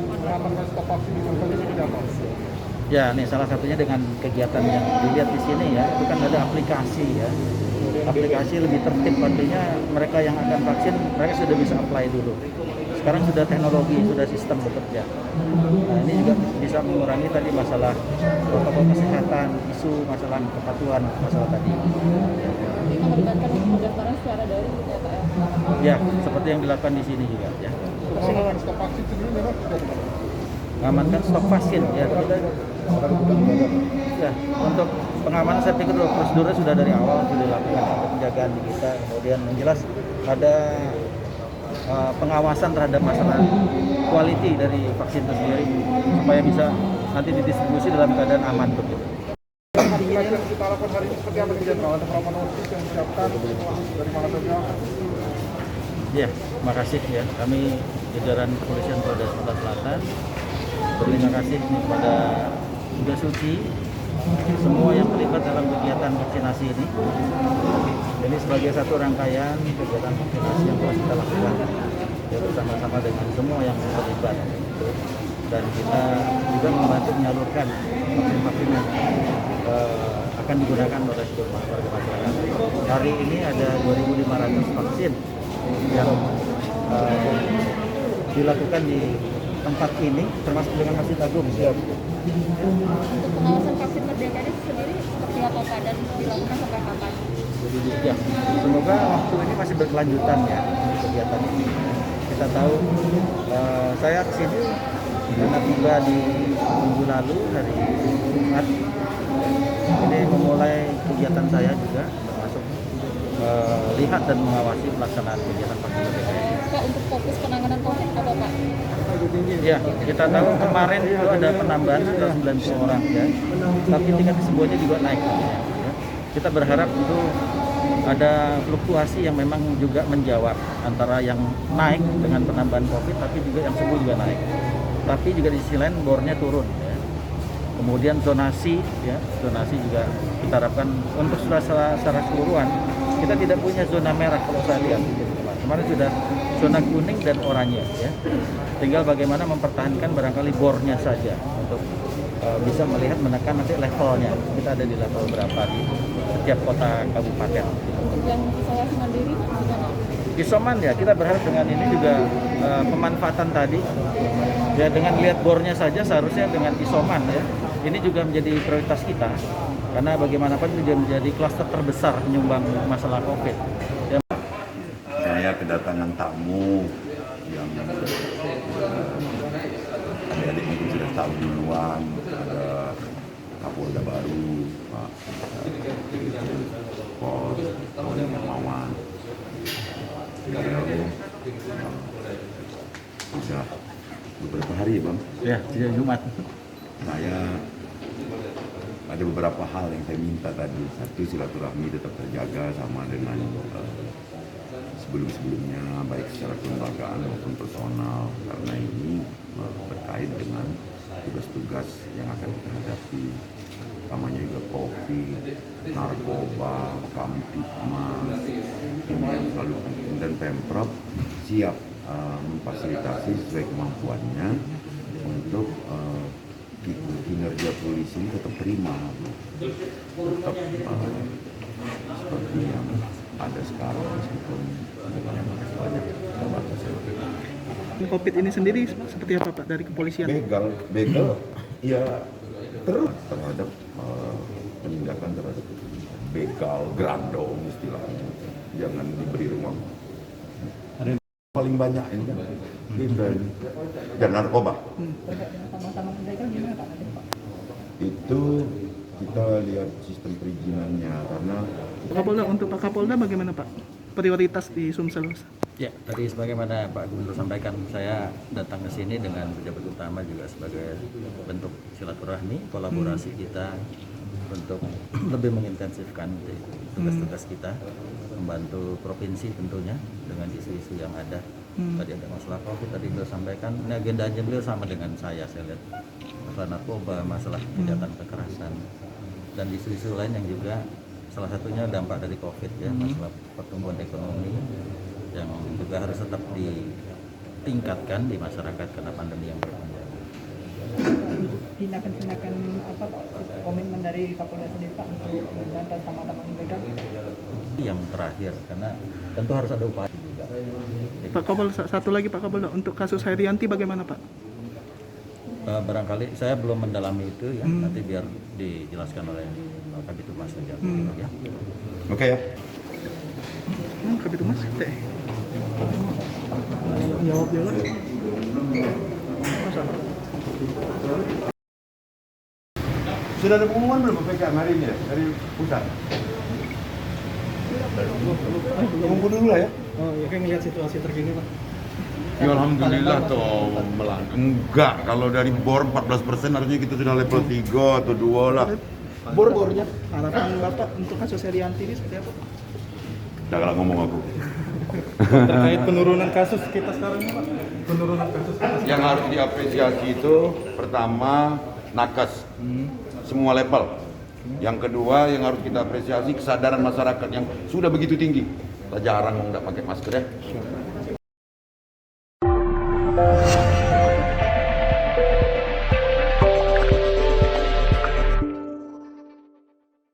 mengamankan stok vaksin di Sulsel ini seperti apa? Ya, nih salah satunya dengan kegiatan yang dilihat di sini ya, itu kan ada aplikasi ya. Aplikasi lebih tertib, artinya mereka yang akan vaksin, mereka sudah bisa apply dulu. Sekarang sudah teknologi, sudah sistem bekerja. Nah, ini juga bisa mengurangi tadi masalah protokol kesehatan, isu masalah kepatuhan, masalah tadi. Ini melibatkan pendaftaran secara daring gitu ya Pak ya? Ya, seperti yang dilakukan di sini juga ya. Mengamankan stok vaksin sendiri memang sudah benar. Mengamankan stok vaksin ya, kita ya, untuk pengamanan saya pikir prosedurnya sudah dari awal sudah dilakukan untuk penjagaan di kita. Kemudian yang jelas ada pengawasan terhadap masalah quality dari vaksin itu sendiri supaya bisa nanti didistribusi dalam keadaan aman begitu. Aplikasi yang kita lakukan hari ini seperti apa nih Jenderal? Ada berapa notis yang disiapkan dari mana saja? Ya, terima kasih ya. Kami jajaran kepolisian Polda Sumatera Selatan berterima kasih kepada Bunda Suci, semua yang terlibat dalam kegiatan vaksinasi ini. Ini sebagai satu rangkaian kegiatan vaksinasi yang telah kita lakukan ya, bersama-sama dengan semua yang terlibat. Dan kita juga membantu menyalurkan vaksin-vaksin yang akan digunakan oleh seluruh warga masyarakat. Hari ini ada 2.500 vaksin yang dilakukan di tempat ini, termasuk dengan Masjid Agung. Untuk pengawasan vaksin merdeka ini sendiri seperti apa Pak dan dilakukan sampai kapan? Ya, semoga waktu ini masih berkelanjutan ya kegiatan ini. Kita tahu saya kesini karena tiba di minggu lalu hari Jumat. Ini memulai kegiatan saya juga termasuk lihat dan mengawasi pelaksanaan kegiatan vaksin merdeka ini. Pak, untuk fokus penanganan COVID apa Pak? Ya, kita tahu kemarin itu ada penambahan sekitar 90 orang ya, tapi tingkat kesembuhannya juga naik. Ya. Kita berharap itu ada fluktuasi yang memang juga menjawab antara yang naik dengan penambahan COVID, tapi juga yang sembuh juga naik. Tapi juga di sisi lain bornya turun. Ya. Kemudian zonasi, ya, zonasi juga kita harapkan untuk secara keseluruhan kita tidak punya zona merah kalau saya lihat. Kemarin sudah zona kuning dan oranye ya. Tinggal bagaimana mempertahankan barangkali bornya saja untuk bisa melihat menekan nanti levelnya. Kita ada di level berapa di setiap kota kabupaten. Untuk yang isolasi mandiri gimana? Isoman ya, kita berharap dengan ini juga pemanfaatan tadi ya, dengan lihat bornya saja seharusnya dengan isoman ya. Ini juga menjadi prioritas kita karena bagaimanapun itu menjadi klaster terbesar penyumbang masalah COVID. Ya. Saya kedatangan tamu yang adik-adik mungkin sudah tahu duluan, ada Kapolda baru, Pak Pos, Polda Hermawan. Beliau sudah beberapa hari ya Bang? Ya, sejak Jumat. Saya ada beberapa hal yang saya minta tadi. Satu, silaturahmi tetap terjaga sama dengan sebelum-sebelumnya, baik secara kelembagaan maupun personal, karena ini berkait dengan tugas-tugas yang akan kita hadapi, utamanya juga COVID, narkoba, kamtipmas, ini yang selalu penting. Dan Pemprov siap memfasilitasi sesuai kemampuannya untuk kinerja polisi ini tetap prima, tetap seperti yang ada sekarang meskipun yang banyak keterbatasan. COVID ini sendiri seperti apa Pak dari kepolisian? Begal, ya terus terhadap penindakan terhadap begal, grandong istilahnya, jangan diberi ruang. Paling banyak ini kan, dan narkoba. Sama-sama mereka gimana Pak? Itu kita lihat sistem perizinannya karena Kapolda, untuk Pak Kapolda bagaimana Pak? Prioritas di Sumsel? Ya, tadi sebagaimana Pak Gubernur sampaikan, saya datang ke sini dengan pejabat utama juga sebagai bentuk silaturahmi, kolaborasi kita untuk lebih mengintensifkan tugas-tugas kita, membantu provinsi tentunya dengan isu-isu yang ada. Tadi ada masalah COVID, tadi beliau sampaikan, ini agendanya beliau sama dengan saya lihat. Masalah narkoba, masalah kejahatan kekerasan, dan isu-isu lain yang juga salah satunya dampak dari COVID ya, masalah pertumbuhan ekonomi yang juga harus tetap ditingkatkan di masyarakat karena pandemi yang berpanjang. tindakan-tindakan apa Pak, komitmen dari Kapolda sendiri Pak untuk memberantas tambang-tambang ilegal? Yang terakhir, karena tentu harus ada upaya. Pak Kapolda, satu lagi Pak Kapolda, untuk kasus Herianti bagaimana Pak? Barangkali saya belum mendalami itu ya, nanti biar dijelaskan oleh Kabid Humas saja. Ya. Oke ya. Kabid Humas, teh. Jawab. Sudah ada pengumuman belum PPKM hari ini ya? Dari pusat? Tunggu dulu lah ya. Oh, ya kan melihat situasi terkini Pak. Ya alhamdulillah toh enggak, kalau dari BOR 14% harusnya kita sudah level 3 atau 2 lah. Bornya harapan Bapak untuk kasus Herianti ini seperti apa? Udah kalau ngomong aku. Terkait penurunan kasus kita sekarang ini Pak. Penurunan kasus. Yang harus diapresiasi itu pertama nakes semua level. Yang kedua yang harus kita apresiasi kesadaran masyarakat yang sudah begitu tinggi. Kita jarang nggak pakai masker ya.